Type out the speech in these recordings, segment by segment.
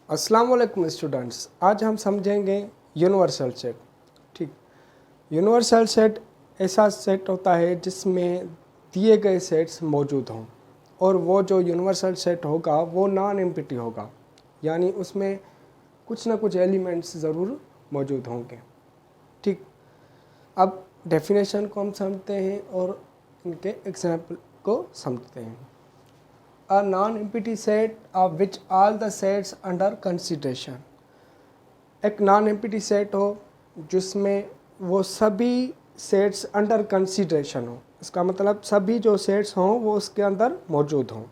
अस्सलाम वालेकुम स्टूडेंट्स, आज हम समझेंगे यूनिवर्सल सेट। ठीक, यूनिवर्सल सेट ऐसा सेट होता है जिसमें दिए गए सेट्स मौजूद हों और वो जो यूनिवर्सल सेट होगा वो नॉन एम्प्टी होगा, यानी उसमें कुछ ना कुछ एलिमेंट्स ज़रूर मौजूद होंगे। ठीक, अब डेफिनेशन को हम समझते हैं और इनके एग्जाम्पल को समझते हैं। A non-empty set of which all the sets under consideration। एक नॉन एम्प्टी सेट हो जिसमें वो सभी सेट्स अंडर कंसिडरेशन हो, इसका मतलब सभी जो सेट्स हों वो उसके अंदर मौजूद हों।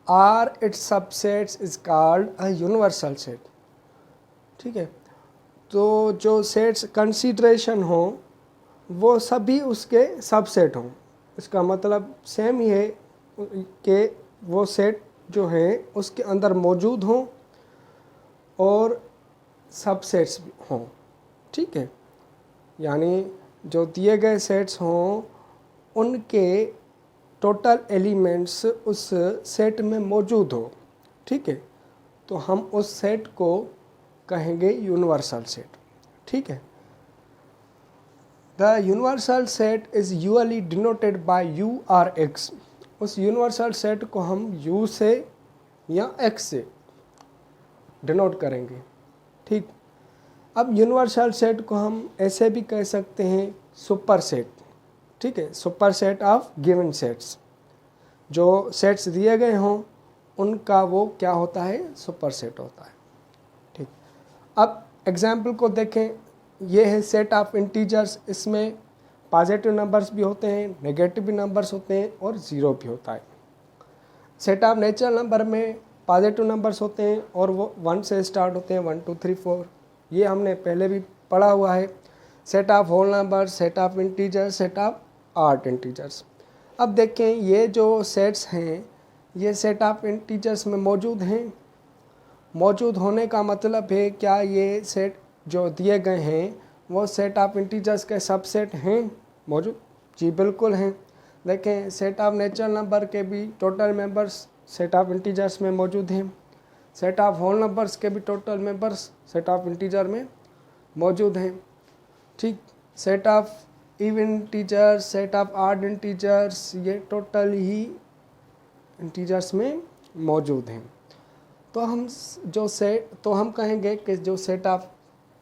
Are its subsets is called a universal set. ठीक है, तो जो सेट्स कंसिडरेशन हो वो सभी उसके सबसेट हों, इसका मतलब सेम ही है कि वो सेट जो है उसके अंदर मौजूद हों और सबसेट्स हों। ठीक है, यानी जो दिए गए सेट्स हों उनके टोटल एलिमेंट्स उस सेट में मौजूद हो। ठीक है, तो हम उस सेट को कहेंगे यूनिवर्सल सेट। ठीक है, the universal set is usually denoted by U or X. उस यूनिवर्सल सेट को हम u से या x से डिनोट करेंगे। ठीक, अब यूनिवर्सल सेट को हम ऐसे भी कह सकते हैं सुपर सेट। ठीक है, super set of given sets, जो सेट्स दिए गए हों उनका वो क्या होता है, सुपर सेट होता है। ठीक, अब एग्जाम्पल को देखें, ये है सेट ऑफ इंटीजर्स। इसमें पॉजिटिव नंबर्स भी होते हैं, नेगेटिव भी नंबर्स होते हैं और ज़ीरो भी होता है। सेट ऑफ नेचुरल नंबर में पॉजिटिव नंबर्स होते हैं और वो 1 से स्टार्ट होते हैं, 1 2 3 4। ये हमने पहले भी पढ़ा हुआ है। Set of whole number, set of integers, set of odd integers. अब देखें, ये जो सेट्स हैं ये सेट ऑफ इंटीजर्स में मौजूद हैं। मौजूद होने का मतलब है क्या ये सेट जो दिए गए हैं वो सेट ऑफ इंटीजर्स के सबसेट हैं? मौजूद, जी बिल्कुल हैं। देखें, सेट ऑफ नेचुरल नंबर के भी total members set of integers में मौजूद हैं। सेट ऑफ होल नंबर्स के भी total members set of integer में मौजूद हैं। ठीक, set of even integers, set of odd integers, ये टोटल ही इंटीजर्स में मौजूद हैं। तो हम कहेंगे कि जो सेट ऑफ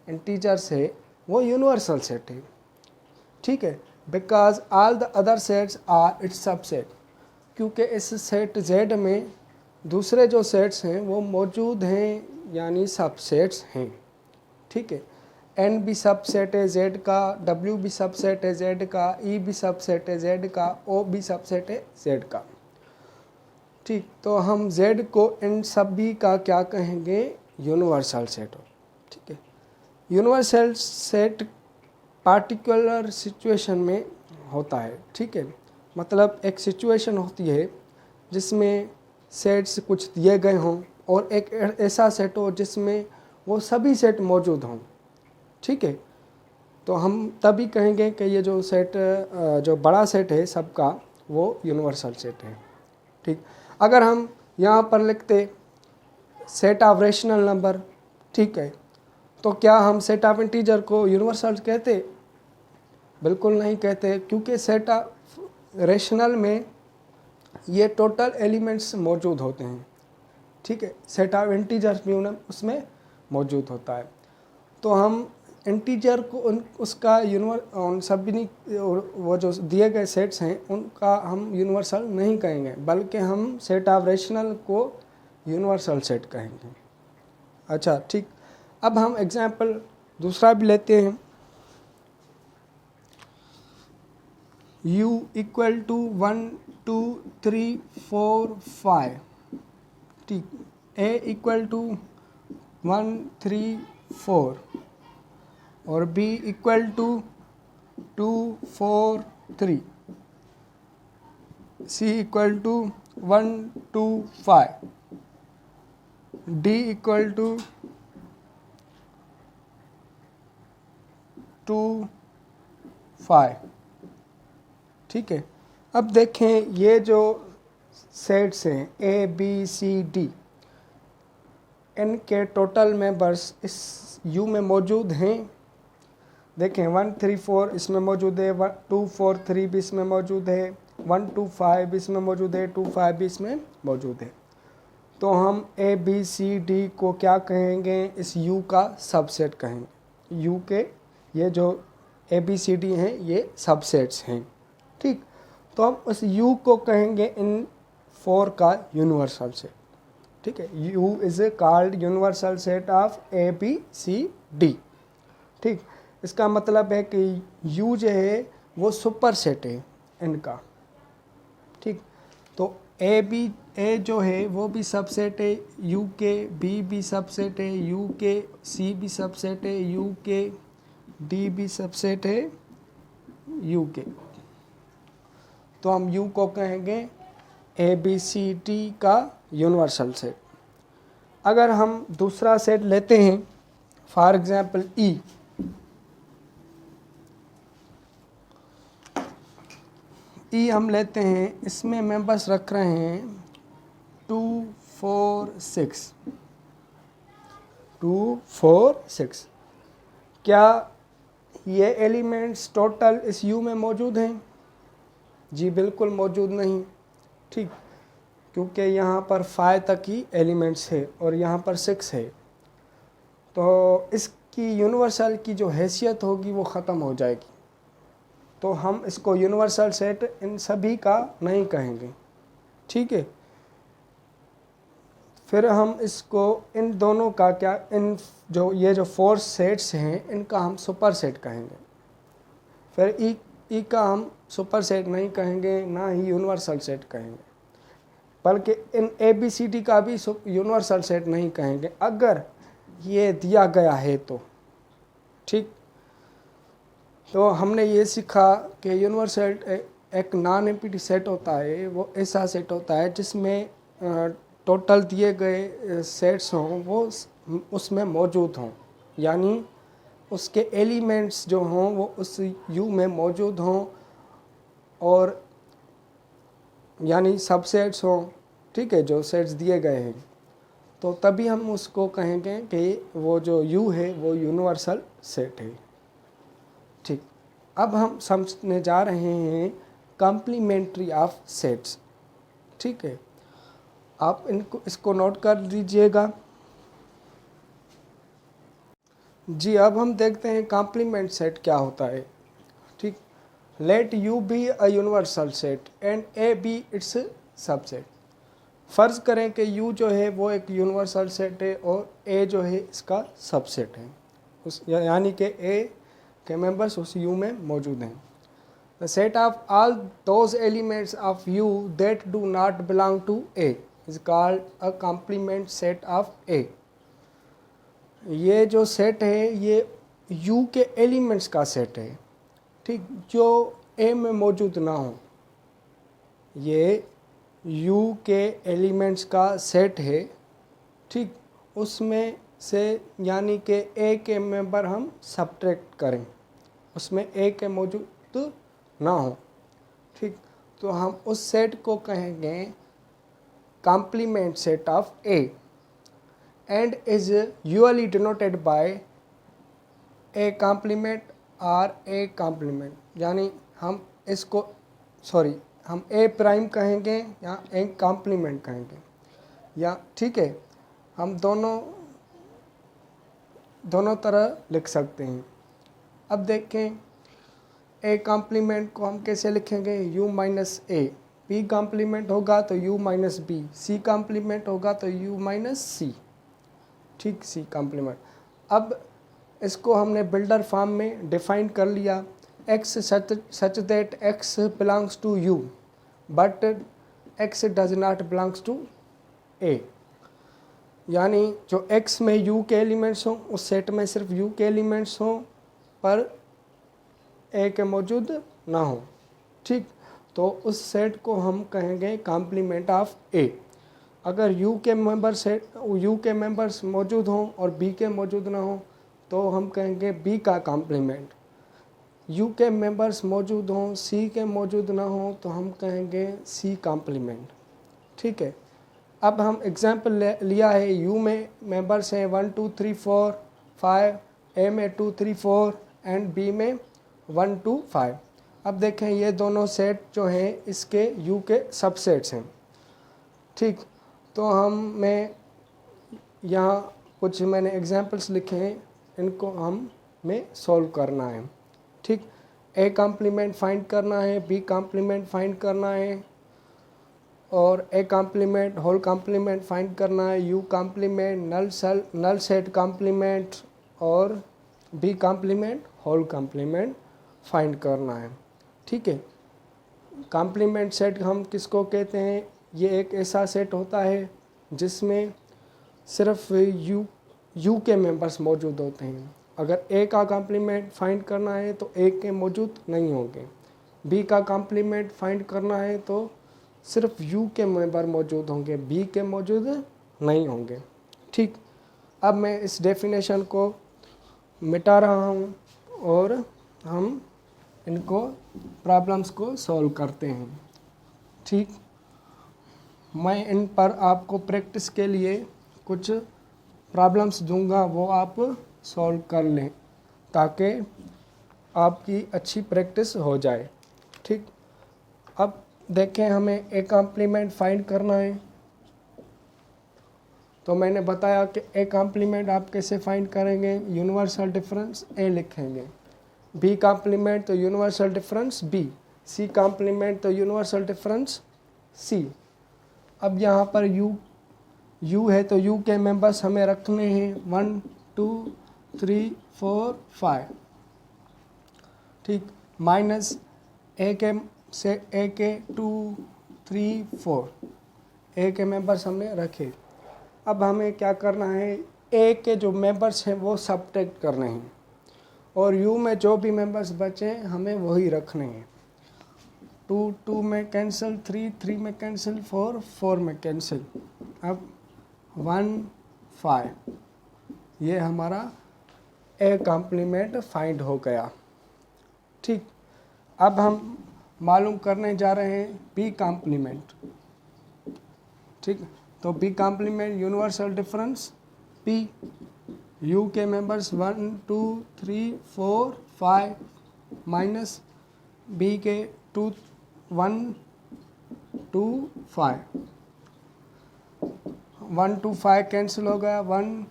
इंटीजर्स है वो यूनिवर्सल सेट है। ठीक है, because all the other sets are its subset, क्योंकि इस सेट Z में दूसरे जो सेट्स हैं वो मौजूद हैं, यानी सबसेट्स हैं। ठीक है, N भी सबसेट है Z का, W भी सबसेट है Z का, E भी सबसेट है Z का, O भी सबसेट है Z का। ठीक, तो हम Z को इन सभी का क्या कहेंगे, यूनिवर्सल सेट हो। ठीक है, यूनिवर्सल सेट पार्टिकुलर सिचुएशन में होता है। ठीक है, मतलब एक सिचुएशन होती है जिसमें सेट्स कुछ दिए गए हों और एक ऐसा सेट हो जिसमें वो सभी सेट मौजूद हों। ठीक है, तो हम तभी कहेंगे कि ये जो सेट जो बड़ा सेट है सबका वो यूनिवर्सल सेट है। ठीक, अगर हम यहाँ पर लिखते सेट ऑफ रेशनल नंबर, ठीक है, तो क्या हम सेट ऑफ इंटीजर को यूनिवर्सल कहते? बिल्कुल नहीं कहते, क्योंकि सेट ऑफ रेशनल में ये टोटल एलिमेंट्स मौजूद होते हैं। ठीक है, सेट ऑफ इंटीजर्स भी उसमें मौजूद होता है। तो हम इंटीजर को उसका उन सभी वो जो दिए गए सेट्स हैं उनका हम यूनिवर्सल नहीं कहेंगे, बल्कि हम सेट ऑफ रेशनल को यूनिवर्सल सेट कहेंगे। अच्छा, ठीक, अब हम एग्जाम्पल दूसरा भी लेते हैं। U equal to 1 2 3 4 5। ठीक, A इक्वल टू 1 3 4 और B equal to 2 4 3, C equal to 1 2 5, D equal to 2 5। ठीक है, अब देखें ये जो सेट्स हैं A B C D, n के टोटल मेंबर्स इस U में मौजूद हैं। देखें 1 3 4 इसमें मौजूद है, 2 4 3 भी इसमें मौजूद है, 1 2 5 इसमें मौजूद है, 2 5 भी इसमें मौजूद है। तो हम ए बी सी डी को क्या कहेंगे, इस U का सबसेट कहेंगे। U के ये जो ए बी सी डी हैं ये सबसेट्स हैं, ठीक। तो हम उस U को कहेंगे इन 4 का यूनिवर्सल सेट, ठीक है। U is called universal set of A B C D, ठीक। इसका मतलब है कि U जो है वो सुपर सेट है इनका, ठीक। तो ए जो है वो भी सबसेट है, U के B भी सबसेट है, U के C भी सबसेट है, U के D भी सबसेट है U के। तो हम U को कहेंगे ए बी सी डी का यूनिवर्सल सेट। अगर हम दूसरा सेट लेते हैं, फॉर एग्जांपल ई हम लेते हैं, इसमें मेंबर्स रख रहे हैं 2 4 6 2 4 6। क्या ये एलिमेंट्स टोटल इस U में मौजूद हैं? जी बिल्कुल मौजूद नहीं, ठीक, क्योंकि यहाँ पर 5 तक ही एलिमेंट्स है और यहाँ पर 6 है। तो इसकी यूनिवर्सल की जो हैसियत होगी वो ख़त्म हो जाएगी। तो हम इसको यूनिवर्सल सेट इन सभी का नहीं कहेंगे, ठीक है। फिर हम इसको इन दोनों का क्या, इन जो ये जो 4 सेट्स हैं इनका हम सुपर सेट कहेंगे। फिर ई का हम सुपर सेट नहीं कहेंगे, ना ही यूनिवर्सल सेट कहेंगे, बल्कि इन ए बी सी डी का भी यूनिवर्सल सेट नहीं कहेंगे अगर ये दिया गया है तो, ठीक। तो हमने ये सीखा कि यूनिवर्सल एक नॉन एम्प्टी सेट होता है, वो ऐसा सेट होता है जिसमें टोटल दिए गए सेट्स हों वो उसमें मौजूद हों, यानी उसके एलिमेंट्स जो हों वो उस U में मौजूद हों, और यानी सबसेट्स हों, ठीक है, जो सेट्स दिए गए हैं। तो तभी हम उसको कहेंगे कि वो जो U है वो यूनिवर्सल सेट है, ठीक। अब हम समझने जा रहे हैं कॉम्प्लीमेंट्री ऑफ सेट्स, ठीक है। आप इसको नोट कर लीजिएगा। जी अब हम देखते हैं कॉम्प्लीमेंट सेट क्या होता है, ठीक। Let U be a universal set and A B its subset. फ़र्ज़ करें कि U जो है वो एक यूनिवर्सल सेट है और A जो है इसका सबसेट है, उस यानी कि A के मेंबर्स उस U में मौजूद हैं। The set of all those elements of U that do not belong to A is called a complement set of A। ये जो सेट है ये U के एलिमेंट्स का सेट है, ठीक, जो A में मौजूद ना हो। ये U के एलिमेंट्स का सेट है, ठीक, उसमें से यानी कि A के मेंबर हम सब्ट्रैक्ट करें, उसमें A के मौजूद ना हो, ठीक। तो हम उस सेट को कहेंगे complement set of A and is usually denoted by A complement or A complement, यानी हम इसको हम A प्राइम कहेंगे या A कॉम्प्लीमेंट कहेंगे, या ठीक है, हम दोनों तरह लिख सकते हैं। अब देखें A कॉम्प्लीमेंट को हम कैसे लिखेंगे, U minus A, B complement होगा तो U minus B, C complement होगा तो U माइनस C, ठीक, C कॉम्प्लीमेंट। अब इसको हमने बिल्डर फॉर्म में डिफाइन कर लिया, x such that x belongs to U but x does not belongs to A, यानी जो x में U के एलिमेंट्स हों उस सेट में सिर्फ U के एलिमेंट्स हों पर A के मौजूद ना हो, ठीक। तो उस सेट को हम कहेंगे कॉम्प्लीमेंट ऑफ A। अगर U के मेंबर्स मौजूद हों और B के मौजूद ना हो तो हम कहेंगे B का कॉम्प्लीमेंट। U के मेंबर्स मौजूद हों, C के मौजूद ना हो तो हम कहेंगे C कॉम्प्लीमेंट, ठीक है। अब हम एग्जाम्पल लिया है, यू में मेंबर्स हैं 1 2 3 4 5, ए में 2 3 4 एंड बी में 1 2 5। अब देखें ये दोनों सेट जो हैं इसके यू के सबसेट्स हैं। ठीक, तो मैं यहाँ कुछ मैंने एग्जाम्पल्स लिखे हैं, इनको हमें सॉल्व करना है। ठीक, ए कॉम्प्लीमेंट फाइंड करना है, बी कॉम्प्लीमेंट फाइंड करना है, और A complement whole complement find करना है, U complement null set complement, और B complement whole complement find करना है। ठीक है, कॉम्प्लीमेंट सेट हम किसको कहते हैं? ये एक ऐसा सेट होता है जिसमें सिर्फ यू के मेंबर्स मौजूद होते हैं। अगर ए का कॉम्प्लीमेंट फाइंड करना है तो ए के मौजूद नहीं होंगे, बी का कॉम्प्लीमेंट फाइंड करना है तो सिर्फ यू के मेंबर मौजूद होंगे, बी के मौजूद नहीं होंगे। ठीक, अब मैं इस डेफिनेशन को मिटा रहा हूँ और हम इनको प्रॉब्लम्स को सॉल्व करते हैं। ठीक, मैं इन पर आपको प्रैक्टिस के लिए कुछ प्रॉब्लम्स दूंगा, वो आप सॉल्व कर लें ताकि आपकी अच्छी प्रैक्टिस हो जाए। ठीक, अब देखें हमें ए कॉम्प्लीमेंट फाइंड करना है, तो मैंने बताया कि ए कॉम्प्लीमेंट आप कैसे फाइंड करेंगे? यूनिवर्सल डिफरेंस ए लिखेंगे, बी कॉम्प्लीमेंट तो universal difference B, C complement तो यूनिवर्सल डिफरेंस सी। अब यहाँ पर यू है तो यू के मेंबर्स हमें रखने हैं 1 2 3 4 5। ठीक, माइनस ए के 2 3 4, ए के मेंबर्स हमने रखे। अब हमें क्या करना है? ए के जो मेंबर्स हैं वो सब्ट्रैक्ट करने हैं, और यू में जो भी मेंबर्स बचे हमें वही रखने हैं। 2 2 में कैंसिल, 3 3 में कैंसिल, 4 4 में कैंसिल। अब 1 5, ये हमारा ए कॉम्प्लीमेंट फाइंड हो गया। ठीक, अब हम मालूम करने जा रहे हैं बी कॉम्प्लीमेंट। ठीक, तो B complement universal difference P, U के मेंबर्स 1 2 3 4 5 माइनस बी के 2 1 2 5, 1 2 5 कैंसिल हो गया, 1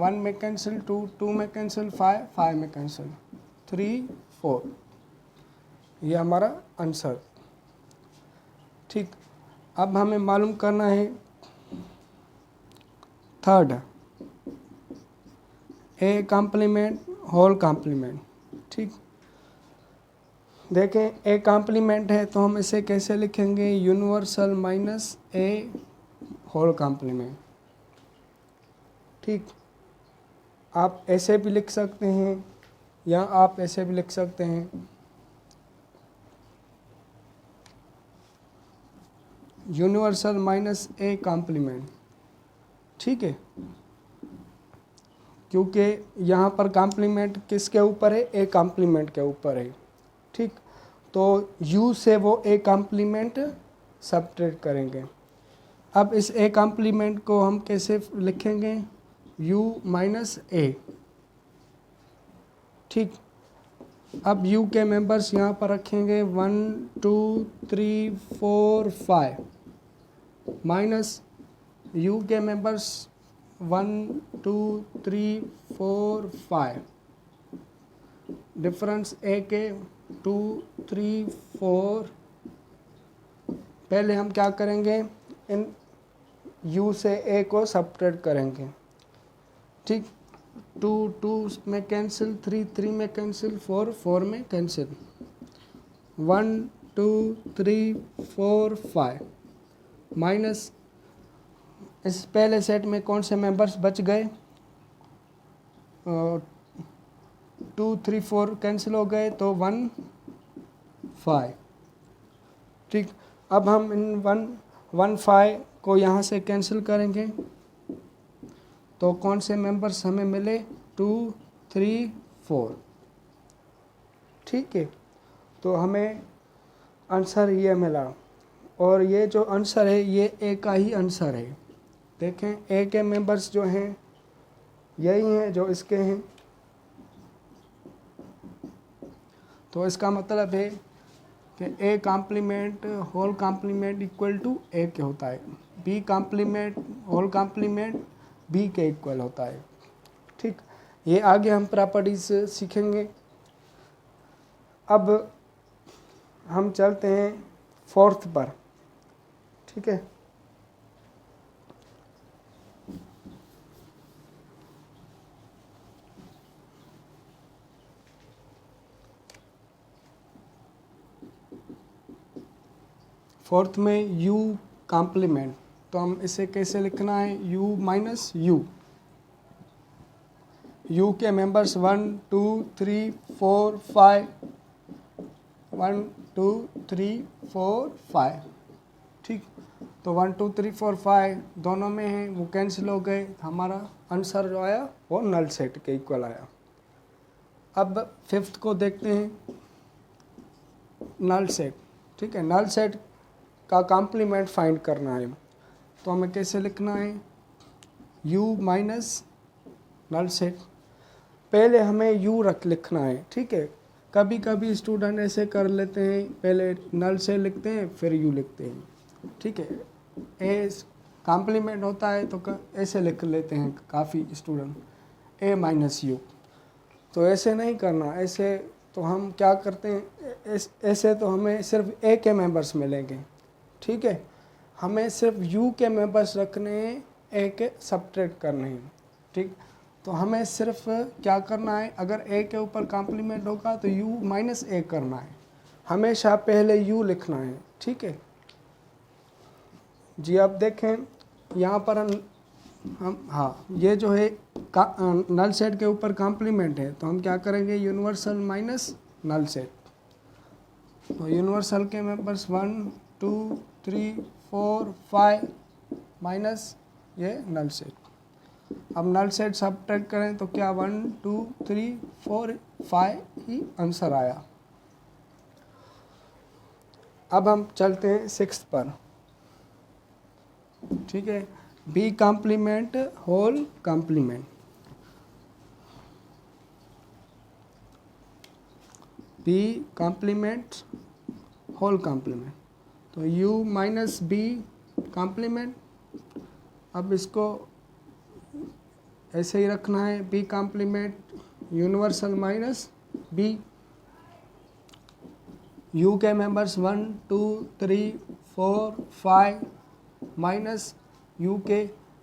1 में कैंसिल, 2 2 में कैंसिल, 5 5 में कैंसिल, 3 4, ये हमारा आंसर। ठीक, अब हमें मालूम करना है third, A complement whole complement. ठीक, देखें ए कॉम्प्लीमेंट है तो हम इसे कैसे लिखेंगे? यूनिवर्सल माइनस ए होल कॉम्प्लीमेंट। ठीक, आप ऐसे भी लिख सकते हैं या आप ऐसे भी लिख सकते हैं, यूनिवर्सल माइनस ए कॉम्प्लीमेंट। ठीक है, क्योंकि यहाँ पर कॉम्प्लीमेंट किसके ऊपर है? ए कॉम्प्लीमेंट के ऊपर है। ठीक, तो यू से वो ए कॉम्प्लीमेंट सब्ट्रैक्ट करेंगे। अब इस ए कॉम्प्लीमेंट को हम कैसे लिखेंगे? यू माइनस ए। ठीक, अब यू के मेंबर्स यहाँ पर रखेंगे 1 2 3 4 5 माइनस यू के मेंबर्स 1 2 3 4 5, डिफरेंस ए के 2 3 4। पहले हम क्या करेंगे? इन यू से ए को सब्ट्रैक्ट करेंगे। ठीक, 2 2 में कैंसिल, 3 3 में कैंसिल, 4 4 में कैंसिल, 1 2 3 4 5 माइनस इस पहले सेट में कौन से मेंबर्स बच गए? 2 3 4 कैंसिल हो गए तो 1 5। ठीक, अब हम इन 1 5 को यहाँ से कैंसिल करेंगे तो कौन से मेंबर्स हमें मिले? 2 3 4। ठीक है, तो हमें आंसर ये मिला, और ये जो आंसर है ये ए का ही आंसर है। देखें ए के मेंबर्स जो हैं यही हैं जो इसके हैं, तो इसका मतलब है कि A complement whole complement equal to A के होता है, B complement whole complement B के इक्वल होता है। ठीक, ये आगे हम प्रॉपर्टीज सीखेंगे। अब हम चलते हैं फोर्थ पर। ठीक है, फोर्थ में u कॉम्प्लीमेंट, तो हम इसे कैसे लिखना है, u माइनस u। u के मेंबर्स 1 2 3 4 5, 1 2 3 4 5। ठीक, तो 1 2 3 4 5 दोनों में हैं, वो कैंसिल हो गए, हमारा आंसर जो आया वो नल सेट के इक्वल आया। अब फिफ्थ को देखते हैं, नल सेट। ठीक है, नल सेट का कॉम्प्लीमेंट फाइंड करना है, तो हमें कैसे लिखना है, u माइनस नल सेट। पहले हमें u लिखना है। ठीक है, कभी कभी स्टूडेंट ऐसे कर लेते हैं, पहले नल सेट लिखते हैं फिर u लिखते हैं। ठीक है, ए कॉम्प्लीमेंट होता है तो ऐसे लिख लेते हैं काफ़ी स्टूडेंट, a माइनस u। तो ऐसे नहीं करना, ऐसे तो हम क्या करते हैं, ऐसे तो हमें सिर्फ a के मेंबर्स मिलेंगे। ठीक है, हमें सिर्फ u के मेंबर्स रखने हैं, a के सब्ट्रैक्ट करने हैं। ठीक, तो हमें सिर्फ क्या करना है, अगर a के ऊपर कॉम्प्लीमेंट होगा तो u माइनस a करना है, हमेशा पहले u लिखना है। ठीक है जी, आप देखें यहाँ पर हम हाँ, ये जो है नल सेट के ऊपर कॉम्प्लीमेंट है, तो हम क्या करेंगे, यूनिवर्सल माइनस नल सेट। तो यूनिवर्सल के मेंबर्स 1 2 3 4 5 माइनस ये नल सेट। अब नल सेट सब्ट्रैक्ट करें तो क्या 1 2 3 4 5 ही आंसर आया। अब हम चलते हैं सिक्स्थ पर। ठीक है, B complement whole complement. B complement whole complement, तो u माइनस बी कॉम्प्लीमेंट। अब इसको ऐसे ही रखना है, B complement universal minus B. u के मेंबर्स 1 2 3 4 5 माइनस u के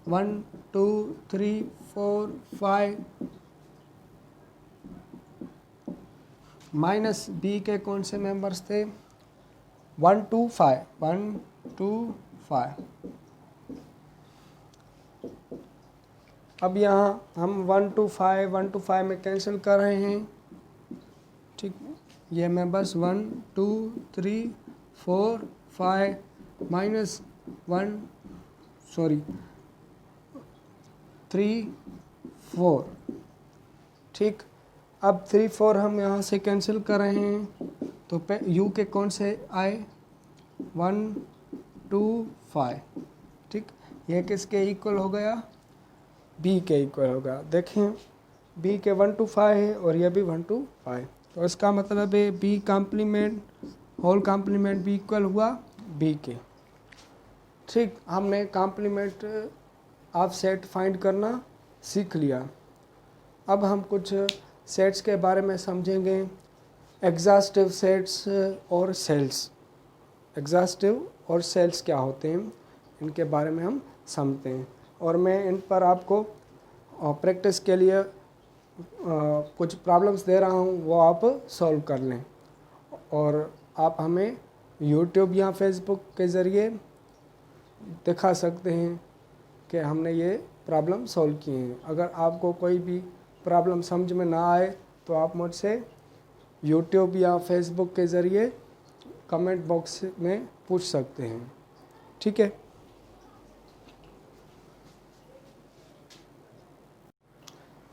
1 2 3 4 5 माइनस बी के कौन से मेंबर्स थे, 1 2 5 1 2 5। अब यहाँ हम 1 2 5 1 2 5 में कैंसिल कर रहे हैं। ठीक, ये मेंबर्स 1 2 3 4 5 माइनस 3 4। ठीक, अब 3 4 हम यहाँ से कैंसिल कर रहे हैं, तो u के कौन से आए, 1 2 5। ठीक, ये किसके इक्वल हो गया, b के इक्वल हो गया। देखें b के 1 2 5 है और ये भी 1 2 5, तो इसका मतलब है b complement whole complement b equal हुआ b के। ठीक, हमने कॉम्प्लीमेंट ऑफ सेट फाइंड करना सीख लिया। अब हम कुछ सेट्स के बारे में समझेंगे, एग्जॉस्टिव सेट्स और सेल्स। एग्जॉस्टिव और सेल्स क्या होते हैं, इनके बारे में हम समझते हैं, और मैं इन पर आपको प्रैक्टिस के लिए कुछ प्रॉब्लम्स दे रहा हूँ, वो आप सॉल्व कर लें, और आप हमें यूट्यूब या फेसबुक के ज़रिए दिखा सकते हैं कि हमने ये प्रॉब्लम सॉल्व किए हैं। अगर आपको कोई भी प्रॉब्लम समझ में ना आए तो आप मुझसे यूट्यूब या फेसबुक के ज़रिए कमेंट बॉक्स में पूछ सकते हैं। ठीक है,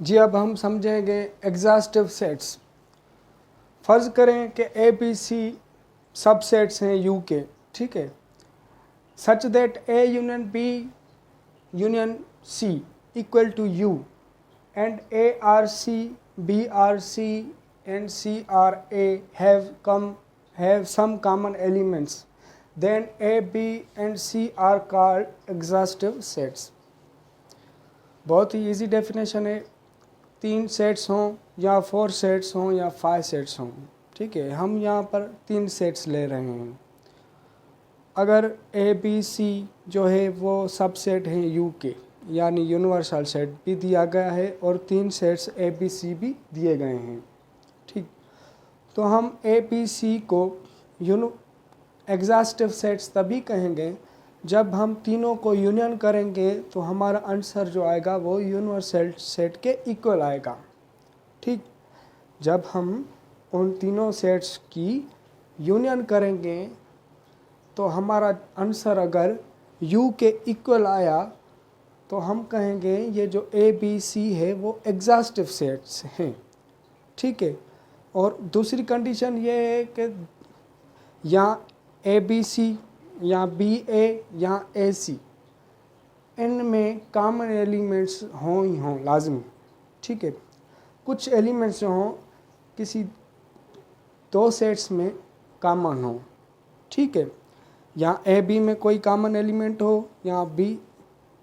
जी अब हम समझेंगे एग्जॉस्टिव सेट्स। फ़र्ज़ करें कि ए बी सी सबसेट्स हैं यू के। ठीक है, such that A union B union C equal to U and A R C, B R C and C R A have some common elements, then A, B and C are called exhaustive sets. बहुत ही easy definition है, 3 sets हों या 4 sets हों या 5 sets हों, ठीक है, हम यहाँ पर 3 सेट्स ले रहे हैं। अगर ए बी सी जो है वो सबसेट है यू के, यानी यूनिवर्सल सेट भी दिया गया है और 3 सेट्स ए बी सी भी दिए गए हैं, ठीक। तो हम ए बी सी को एग्जॉस्टिव सेट्स तभी कहेंगे जब हम तीनों को यूनियन करेंगे तो हमारा आंसर जो आएगा वो यूनिवर्सल सेट के इक्वल आएगा, ठीक। जब हम उन तीनों सेट्स की यूनियन करेंगे तो हमारा आंसर अगर U के इक्वल आया तो हम कहेंगे ये जो ए बी सी है वो एग्जॉस्टिव सेट्स हैं, ठीक है। और दूसरी कंडीशन ये है कि या ए बी सी या बी ए या ए सी इनमें कॉमन एलिमेंट्स हों ही हों लाजमी, ठीक है। कुछ एलिमेंट्स जो हों किसी 2 सेट्स में कॉमन हो, ठीक है, या ए बी में कोई कॉमन एलिमेंट हो या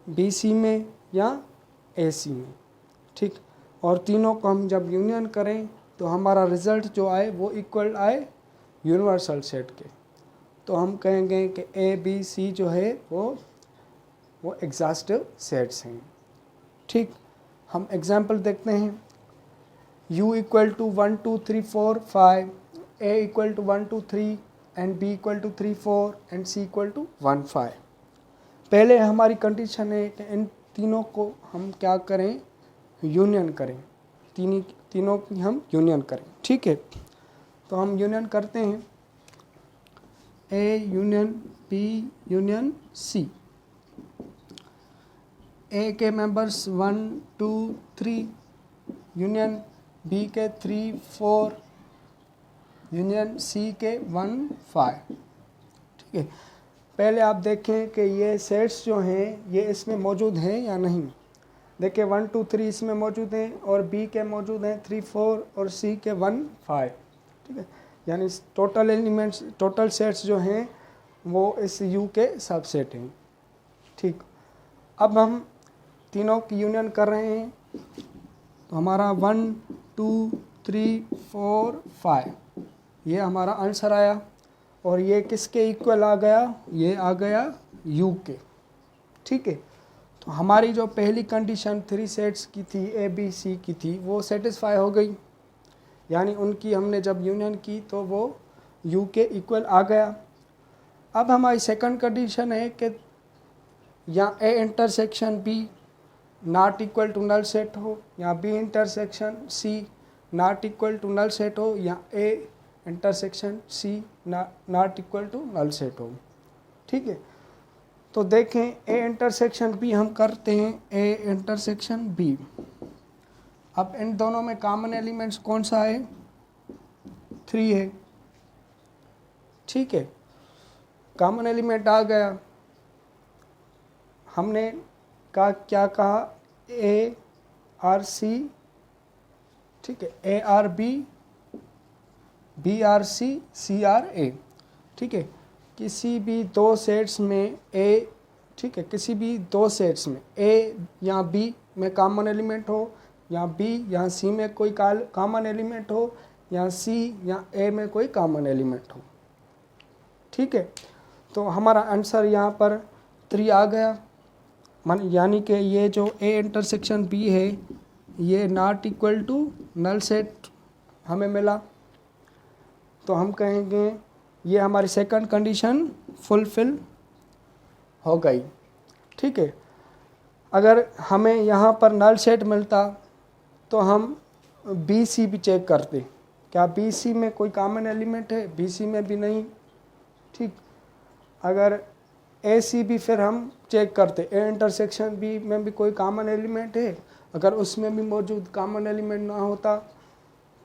बी सी में या ए सी में, ठीक। और तीनों को हम जब यूनियन करें तो हमारा रिज़ल्ट जो आए वो इक्वल आए यूनिवर्सल सेट के, तो हम कहेंगे कि ए बी सी जो है वो एग्जॉस्टिव सेट्स हैं, ठीक। हम एग्जांपल देखते हैं। U equal to 1 2 3 4 5, A equal to 1 2 3 and B equal to 3 4 and C equal to 1 5। पहले हमारी कंडीशन है कि इन तीनों को हम क्या करें, यूनियन करें, तीनों की हम यूनियन करें, ठीक है। तो हम यूनियन करते हैं, A union B union C। A के मेंबर्स 1 2 3 यूनियन B के 3 4 यूनियन C के 1 5, ठीक है। पहले आप देखें कि ये सेट्स जो हैं ये इसमें मौजूद हैं या नहीं। देखिए 1 2 3 इसमें मौजूद हैं और B के मौजूद हैं 3 4 और C के 1 5, ठीक है। यानी टोटल एलिमेंट्स, टोटल सेट्स जो हैं वो इस U के सबसेट हैं, ठीक। अब हम तीनों की यूनियन कर रहे हैं तो हमारा 1 2 3 4 5 ये हमारा आंसर आया और ये किसके इक्वल आ गया, ये आ गया U के, ठीक है। तो हमारी जो पहली कंडीशन 3 सेट्स की थी ए बी सी की थी वो सेटिस्फाई हो गई, यानी उनकी हमने जब यूनियन की तो वो U के इक्वल आ गया। अब हमारी सेकंड कंडीशन है कि या A intersection B not equal to null set हो या B intersection C not equal to null set हो या A intersection C not equal to null set हो, ठीक है। तो देखें A इंटरसेक्शन B हम करते हैं, A इंटरसेक्शन B। अब इन दोनों में कॉमन एलिमेंट्स कौन सा है, 3 है, ठीक है। कॉमन एलिमेंट आ गया, हमने क्या कहा, A R C, ठीक है, A R B B R C C R A, ठीक है। किसी भी 2 सेट्स में A, ठीक है, किसी भी 2 सेट्स में A या B में कॉमन एलिमेंट हो या B या C में कोई कॉमन एलिमेंट हो या C या A में कोई कॉमन एलिमेंट हो, ठीक है। तो हमारा आंसर यहाँ पर 3 आ गया, यानी कि ये जो A इंटरसेक्शन B है ये not equal to null set हमें मिला, तो हम कहेंगे ये हमारी सेकंड कंडीशन फुलफिल हो गई, ठीक है। अगर हमें यहाँ पर नल सेट मिलता तो हम बी सी भी चेक करते, क्या बी सी में कोई कॉमन एलिमेंट है, बी सी में भी नहीं, ठीक। अगर ए सी भी फिर हम चेक करते, ए इंटरसेक्शन बी में भी कोई कॉमन एलिमेंट है, अगर उसमें भी मौजूद कॉमन एलिमेंट ना होता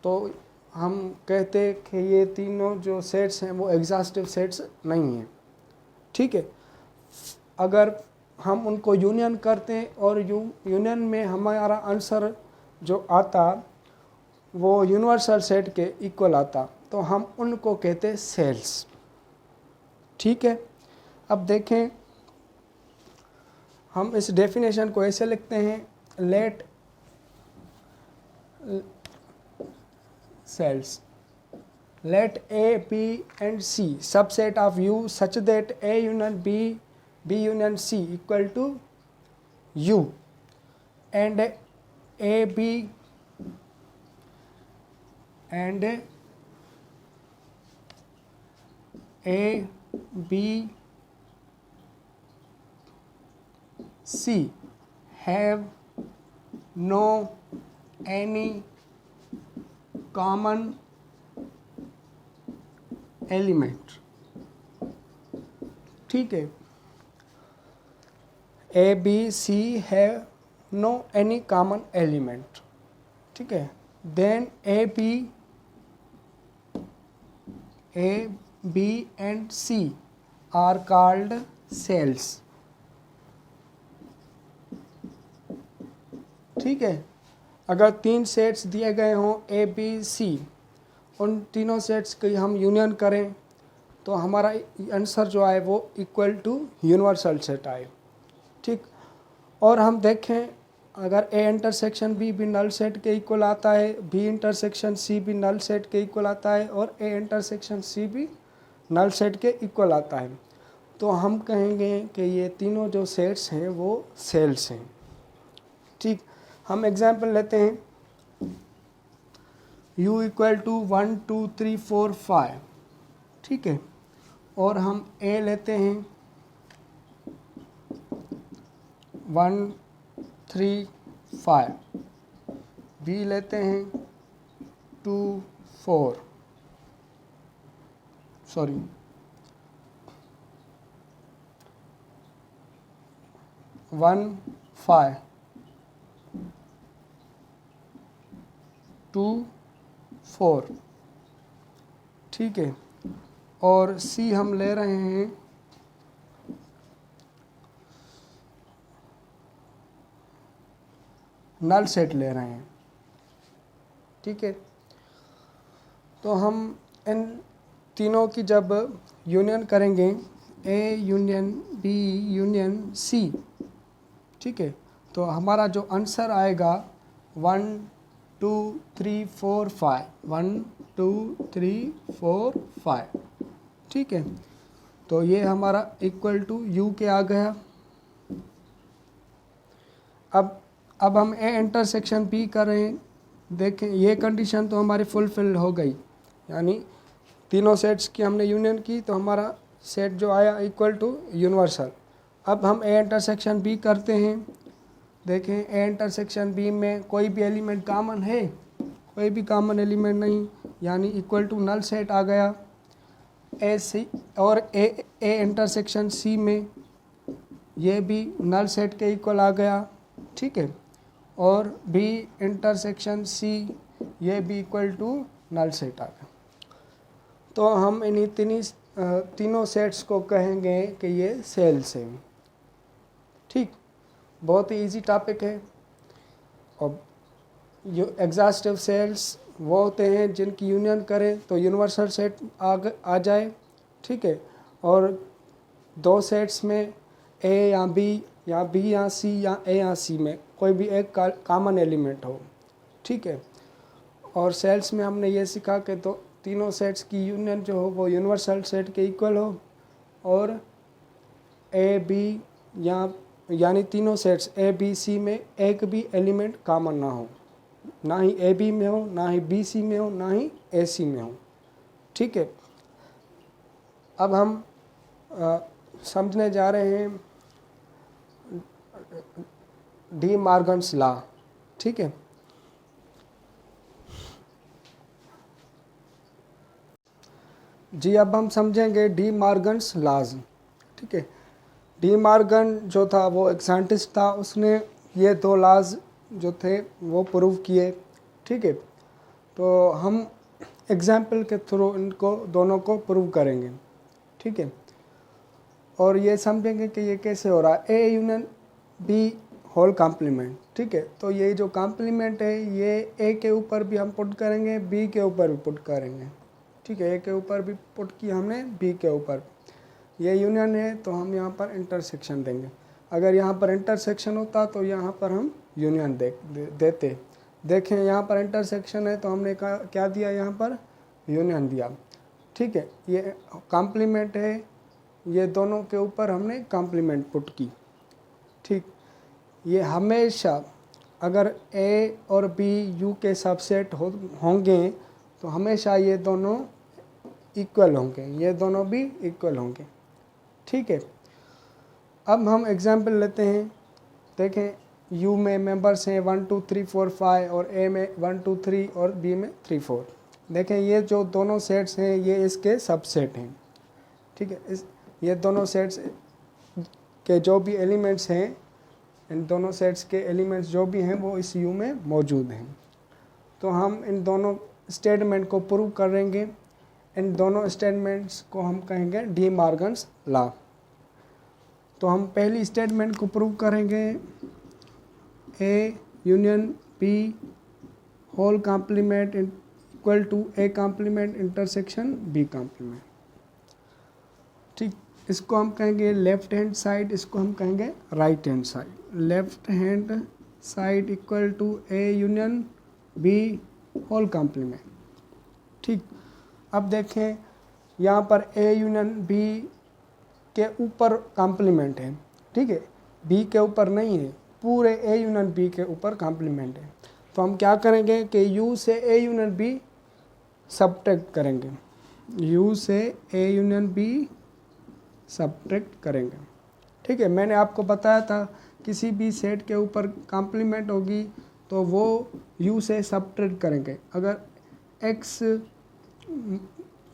तो हम कहते कि ये तीनों जो सेट्स हैं वो एग्जॉस्टिव सेट्स नहीं हैं, ठीक है। अगर हम उनको यूनियन करते हैं और यूनियन में हमारा आंसर जो आता वो यूनिवर्सल सेट के इक्वल आता, तो हम उनको कहते हैं सेल्स। ठीक है, अब देखें हम इस डेफिनेशन को ऐसे लिखते हैं, let cells, let A, B and C subset of U such that A union B, B union C equal to U, and A, B and A, B, C have no any common element. ठीक है, A B C have no any common element. ठीक है, then A B and C are called cells. ठीक है, अगर 3 sets दिए गए हों ए बी सी, उन तीनों सेट्स की हम यूनियन करें तो हमारा आंसर जो आए वो इक्वल टू यूनिवर्सल सेट आए। ठीक, और हम देखें अगर ए इंटरसेक्शन बी भी नल सेट के इक्वल आता है, बी इंटरसेक्शन सी भी नल सेट के इक्वल आता है और ए इंटरसेक्शन सी भी नल सेट के इक्वल आता है, तो हम कहेंगे कि ये तीनों जो सेट्स हैं वो सेल्स हैं। ठीक, हम एग्जांपल लेते हैं, u इक्वल टू 1 2 3 4 5। ठीक है, और हम a लेते हैं 1 3 5, b लेते हैं 2 4 सॉरी 1 5 2 4। ठीक है, और सी हम ले रहे हैं नल सेट ले रहे हैं। ठीक है, तो हम इन तीनों की जब यूनियन करेंगे, A union B union C, ठीक है, तो हमारा जो आंसर आएगा 1 2 3 4 5, 1 2 3 4 5। ठीक है, तो ये हमारा इक्वल टू यू के आ गया। अब हम ए इंटरसेक्शन बी कर रहे हैं, देखें ये कंडीशन तो हमारी फुलफिल हो गई, यानी तीनों सेट्स की हमने यूनियन की तो हमारा सेट जो आया इक्वल टू यूनिवर्सल। अब हम ए इंटरसेक्शन बी करते हैं, देखें ए इंटरसेक्शन बी में कोई भी एलिमेंट कॉमन है, कोई भी कॉमन एलिमेंट नहीं, यानी इक्वल टू नल सेट आ गया। ए सी और ए इंटरसेक्शन सी में ये भी नल सेट के इक्वल आ गया। ठीक है, और बी इंटरसेक्शन सी ये भी इक्वल टू नल सेट आ गया। तो हम इन्हीं तीनों सेट्स को कहेंगे कि ये सेल्स हैं। ठीक, बहुत ही इजी टॉपिक है। और जो एग्जॉस्टिव सेल्स वो होते हैं जिनकी यूनियन करें तो यूनिवर्सल सेट आ जाए। ठीक है, और 2 सेट्स में ए या बी या सी या ए या सी में कोई भी एक कॉमन एलिमेंट हो। ठीक है, और सेल्स में हमने ये सीखा कि तो तीनों सेट्स की यूनियन जो हो वो यूनिवर्सल सेट के इक्वल हो, और ए बी यानी तीनों सेट्स ए बी सी में एक भी एलिमेंट कॉमन ना हो, ना ही ए बी में हो, ना ही बी सी में हो, ना ही ए सी में हो। ठीक है, अब हम समझने जा रहे हैं डी मॉर्गन्स लॉ। ठीक है, जी अब हम समझेंगे डी मॉर्गन्स लॉज। ठीक है, डी मॉर्गन जो था वो एक साइंटिस्ट था, उसने ये 2 लॉज जो थे वो प्रूव किए। ठीक है, तो हम एग्जाम्पल के थ्रू इनको दोनों को प्रूव करेंगे। ठीक है, और ये समझेंगे कि ये कैसे हो रहा है, A union B whole complement. ठीक है, तो ये जो कॉम्प्लीमेंट है ये ए के ऊपर भी हम पुट करेंगे, बी के ऊपर भी पुट करेंगे। ठीक है, ए के ऊपर भी पुट किया हमने, बी के ऊपर। ये यूनियन है तो हम यहाँ पर इंटरसेक्शन देंगे। अगर यहाँ पर इंटरसेक्शन होता तो यहाँ पर हम यूनियन देते। देखें यहाँ पर इंटरसेक्शन है तो हमने क्या दिया, यहाँ पर यूनियन दिया। ठीक है, ये कॉम्प्लीमेंट है, ये दोनों के ऊपर हमने कॉम्प्लीमेंट पुट की। ठीक, ये हमेशा अगर ए और बी यू के सबसेट होंगे तो हमेशा ये दोनों इक्वल होंगे, ये दोनों भी इक्वल होंगे। ठीक है, अब हम एग्जाम्पल लेते हैं। देखें, यू में मेंबर्स हैं 1 2 3 4 5 और ए में 1 2 3 और बी में 3 4। देखें, ये जो दोनों सेट्स हैं ये इसके सबसेट हैं। ठीक है, ये दोनों सेट्स के जो भी एलिमेंट्स हैं, इन दोनों सेट्स के एलिमेंट्स जो भी हैं वो इस यू में मौजूद हैं। तो हम इन दोनों स्टेटमेंट को प्रूव करेंगे। इन दोनों स्टेटमेंट्स को हम कहेंगे डी मॉर्गन्स लॉ। तो हम पहली स्टेटमेंट को प्रूव करेंगे, A union B whole complement equal to A complement intersection B complement. ठीक, इसको हम कहेंगे लेफ्ट हैंड साइड, इसको हम कहेंगे right hand side. Left hand side equal to A union B whole complement. ठीक, अब देखें यहाँ पर ए यूनियन बी के ऊपर कॉम्प्लीमेंट है। ठीक है, बी के ऊपर नहीं है, पूरे ए यूनियन बी के ऊपर कॉम्प्लीमेंट है। तो हम क्या करेंगे कि यू से ए यूनियन बी सब्ट्रैक्ट करेंगे, यू से ए यूनियन बी सब्ट्रैक्ट करेंगे। ठीक है, मैंने आपको बताया था किसी भी सेट के ऊपर कॉम्प्लीमेंट होगी तो वो यू से सब्ट्रैक्ट करेंगे। अगर एक्स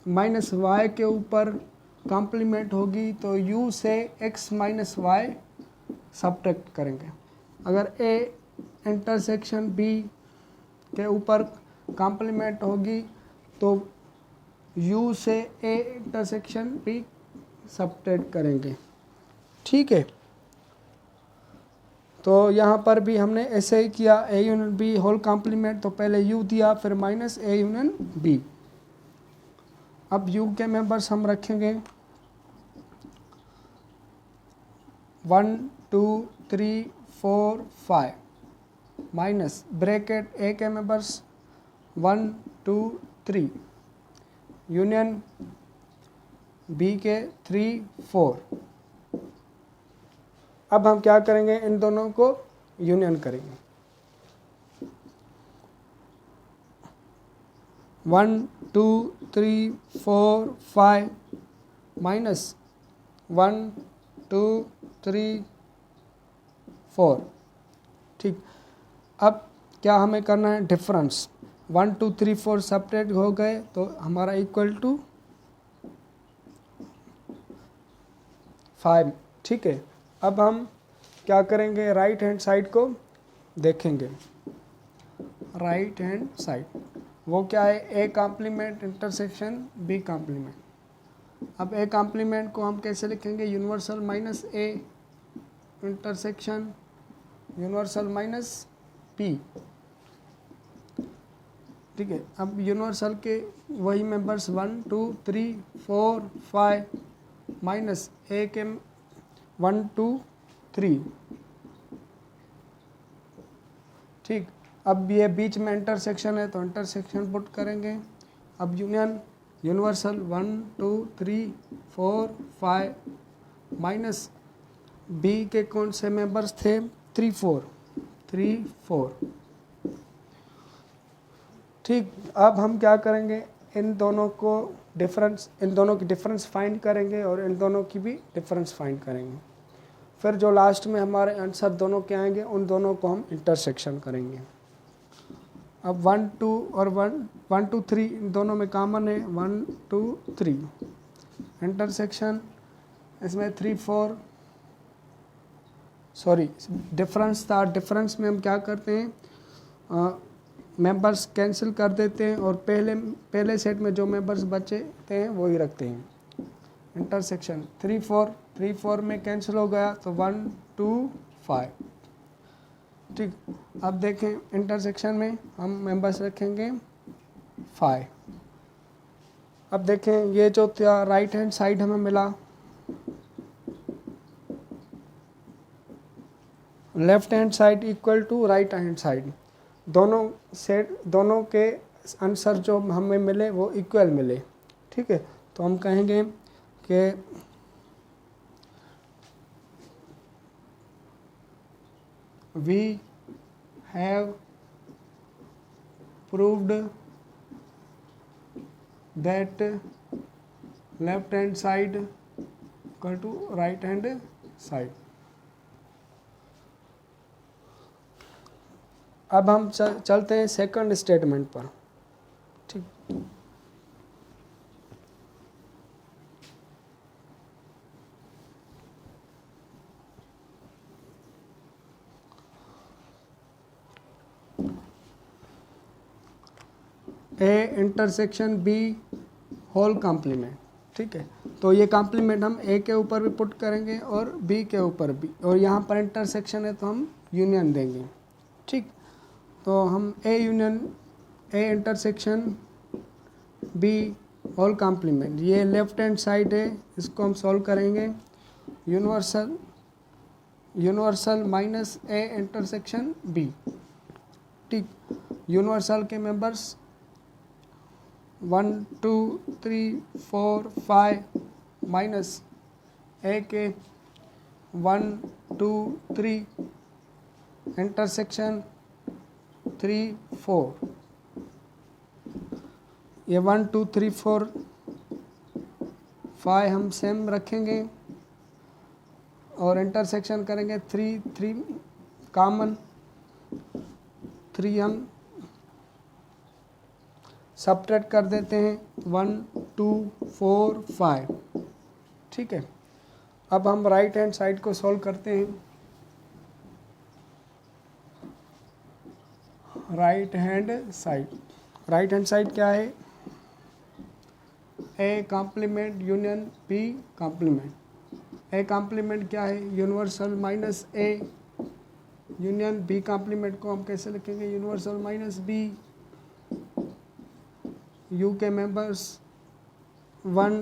माइनस वाई के ऊपर कॉम्प्लीमेंट होगी तो यू से एक्स माइनस वाई सब्ट्रैक्ट करेंगे। अगर ए इंटरसेक्शन बी के ऊपर कॉम्प्लीमेंट होगी तो यू से ए इंटरसेक्शन बी सब्ट्रैक्ट करेंगे। ठीक है, तो यहाँ पर भी हमने ऐसे ही किया, A union B whole complement, तो पहले यू दिया फिर माइनस ए यूनियन बी। अब यू के मेंबर्स हम रखेंगे 1 2 3 4 5 माइनस ब्रैकेट ए के मेंबर्स 1 2 3 यूनियन बी के 3 4। अब हम क्या करेंगे, इन दोनों को यूनियन करेंगे। 1 2 3 4 5 माइनस 1 2 3 4। ठीक, अब क्या हमें करना है, डिफरेंस 1 2 3 4 सेपरेट हो गए तो हमारा इक्वल टू 5। ठीक है, अब हम क्या करेंगे, राइट हैंड साइड को देखेंगे। राइट हैंड साइड वो क्या है, A complement intersection B complement. अब ए कॉम्प्लीमेंट को हम कैसे लिखेंगे, universal minus A intersection universal minus P. ठीक है, अब यूनिवर्सल के वही मेंबर्स 1 2 3 4 5 माइनस ए के 1 2 3। ठीक, अब ये बीच में इंटरसेक्शन है तो इंटरसेक्शन पुट करेंगे। अब यूनियन यूनिवर्सल 1 2 3 4 5 माइनस बी के कौन से मेंबर्स थे, 3 4। ठीक, अब हम क्या करेंगे, इन दोनों की डिफरेंस फाइंड करेंगे और इन दोनों की भी डिफरेंस फाइंड करेंगे। फिर जो लास्ट में हमारे आंसर दोनों के आएंगे उन दोनों को हम इंटरसेक्शन करेंगे। अब 1 2 और 1 2 3 इन दोनों में कॉमन है, 1 2 3 इंटरसेक्शन, इसमें 3 4 सॉरी डिफरेंस था। डिफरेंस में हम क्या करते हैं, मेंबर्स कैंसिल कर देते हैं और पहले सेट में जो मेंबर्स बचे थे वही रखते हैं। इंटरसेक्शन 3 4 3 4 में कैंसिल हो गया तो 1 2 5। ठीक, अब देखें इंटरसेक्शन में हम मेंबर्स रखेंगे 5। अब देखें ये जो था राइट हैंड साइड हमें मिला, left hand side equal to right hand side, दोनों सेट दोनों के आंसर जो हमें मिले वो इक्वल मिले। ठीक है, तो हम कहेंगे कि we have proved that left hand side equal to right hand side. अब हम चलते हैं सेकंड स्टेटमेंट पर। ठीक, A intersection B whole complement. ठीक है, तो ये कॉम्प्लीमेंट हम ए के ऊपर भी पुट करेंगे और बी के ऊपर भी, और यहाँ पर इंटरसेक्शन है तो हम यूनियन देंगे। ठीक, तो हम A union A intersection B whole complement, ये लेफ्ट हैंड साइड है, इसको हम सॉल्व करेंगे। Universal minus A intersection B. ठीक, यूनिवर्सल के मेंबर्स 1 2 3 4 5 माइनस ए के 1 2 3 इंटरसेक्शन 3 4। ये 1 2 3 4 5 हम सेम रखेंगे और इंटरसेक्शन करेंगे 3 3 कॉमन, 3 हम सब्ट्रैक्ट कर देते हैं 1 2 4 5। ठीक है, अब हम राइट हैंड साइड को सॉल्व करते हैं। राइट हैंड साइड क्या है? A complement union B complement. A complement क्या है? Universal minus A union B complement को हम कैसे लिखेंगे? Universal minus B. यू के मेंबर्स 1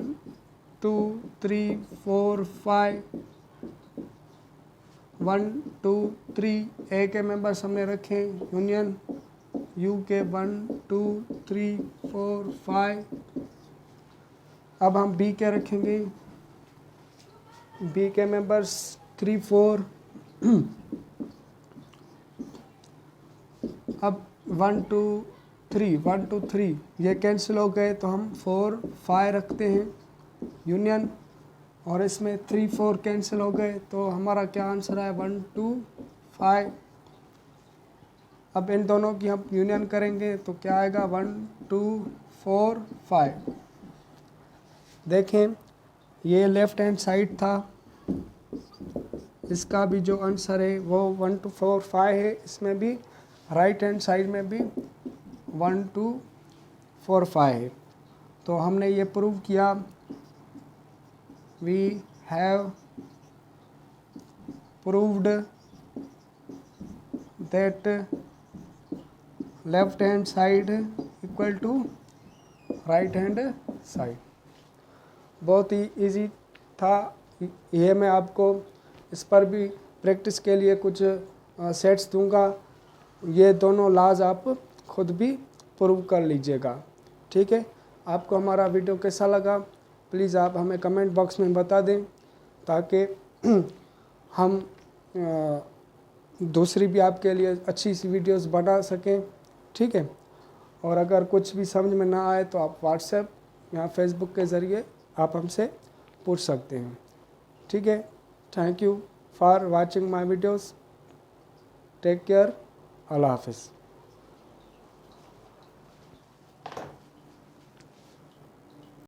2 3 4 5 1 2 3। ए के मेंबर्स हमने रखे यूनियन यू के 1 2 3 4 5। अब हम बी के रखेंगे, बी के मेंबर्स 3 4। अब 1 2 3 ये कैंसिल हो गए तो हम 4 5 रखते हैं यूनियन, और इसमें 3 4 कैंसिल हो गए तो हमारा क्या आंसर है? 1 2 5। अब इन दोनों की हम यूनियन करेंगे तो क्या आएगा? 1 2 4 5। देखें ये लेफ्ट हैंड साइड था, इसका भी जो आंसर है वो 1 2 4 5 है। इसमें भी राइट हैंड साइड में भी 1 2 4 5 है। तो हमने ये प्रूव किया, we have proved that left hand side equal to right hand side. बहुत ही इजी था ये। मैं आपको इस पर भी प्रैक्टिस के लिए कुछ सेट्स दूंगा, ये दोनों लाज आप खुद भी प्रूव कर लीजिएगा। ठीक है, आपको हमारा वीडियो कैसा लगा प्लीज़ आप हमें कमेंट बॉक्स में बता दें, ताकि हम दूसरी भी आपके लिए अच्छी सी वीडियोस बना सकें। ठीक है, और अगर कुछ भी समझ में ना आए तो आप व्हाट्सएप या फेसबुक के ज़रिए आप हमसे पूछ सकते हैं। ठीक है, thank you for watching my videos. Take care, अल्लाह हाफिज़।